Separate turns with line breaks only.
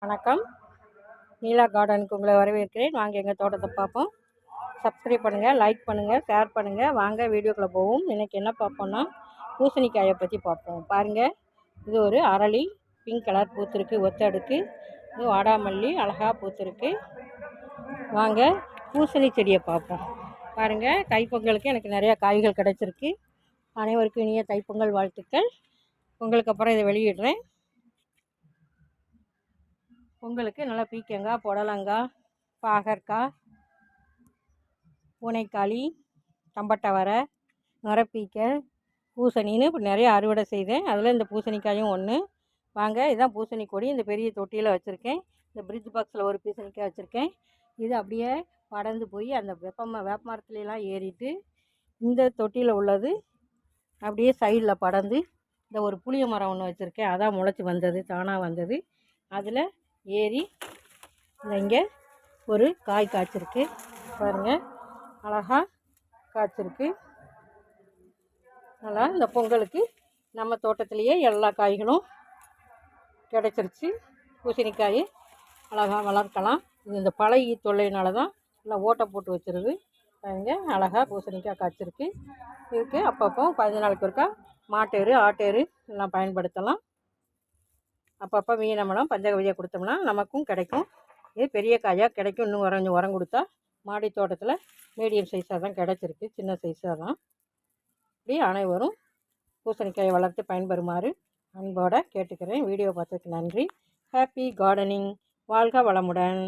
வணக்கம். நீலா கார்டனுக்கு உங்களை வரவேற்கிறேன். வாங்க எங்கள் தோட்டத்தை பார்ப்போம். சப்ஸ்கிரைப் பண்ணுங்கள், லைக் பண்ணுங்கள், ஷேர் பண்ணுங்கள். வாங்க வீடியோக்குள்ளே போவோம். இன்றைக்கி என்ன பார்ப்போம்னா பூசணிக்காயை பற்றி பார்ப்போம். பாருங்கள், இது ஒரு அரளி பிங்க் கலர் பூத்துருக்கு, ஒத்தடுக்கு. இது வாடாமல்லி அழகாக பூத்துருக்கு. வாங்க பூசணி செடியை பார்ப்போம். பாருங்கள், தைப்பொங்கலுக்கு எனக்கு நிறையா காய்கள் கிடச்சிருக்கு. அனைவருக்கும் இனிய தைப்பொங்கல் வாழ்த்துக்கள். பொங்கலுக்கு அப்புறம் இதை வெளியிடுறேன். பொங்கலுக்கு நல்லா பீக்கங்காய், புடலங்காய், பாகற்காய், பூனைக்காளி, தம்பட்டவரை, நுரப்பீக்கை, பூசணின்னு இப்போ நிறைய அறுவடை செய்தேன். அதில் இந்த பூசணிக்காயும் ஒன்று. வாங்க, இதுதான் பூசணி கொடி. இந்த பெரிய தொட்டியில் வச்சுருக்கேன். இந்த பிரிட்ஜ் பாக்ஸில் ஒரு பூசணிக்காய் வச்சுருக்கேன். இது அப்படியே படர்ந்து போய் அந்த வேப்ப மரத்துலலாம் ஏறிட்டு இந்த தொட்டியில் உள்ளது அப்படியே சைடில் படர்ந்து இந்த ஒரு புளிய மரம் ஒன்று வச்சுருக்கேன். அதான் முளைச்சி வந்தது, தானாக வந்தது. அதில் ஏறி இங்கே ஒரு காய் காய்ச்சிருக்கு. பாருங்கள், அழகாக காய்ச்சிருக்கு. நல்லா இந்த பொங்கலுக்கு நம்ம தோட்டத்திலேயே எல்லா காய்களும் கிடச்சிருச்சு. பூசணிக்காய் அழகாக வளர்க்கலாம். இது இந்த பழைய தொல்லையினால தான் எல்லாம் ஓட்டை போட்டு வச்சுருது. பாருங்க, அழகாக பூசணிக்காய் காய்ச்சிருக்கு. இதுக்கு அப்பப்போ 15 நாளைக்கு ஒருக்கா மாட்டேரு, ஆட்டேரு எல்லாம் பயன்படுத்தலாம். அப்பப்போ மீனமலம் பஞ்சகவியை கொடுத்தோம்னா நமக்கும் கிடைக்கும். இது பெரிய காயாக கிடைக்கும். இன்னும் உரம் கொடுத்தா மாடி தோட்டத்தில் மீடியம் சைஸாக தான் கிடச்சிருக்கு, சின்ன சைஸாக தான். இப்படி அனைவரும் பூசணிக்காயை வளர்த்து பயன்பெறுமாறு அன்போடு கேட்டுக்கிறேன். வீடியோ பார்த்ததுக்கு நன்றி. Happy gardening. வாழ்க வளமுடன்.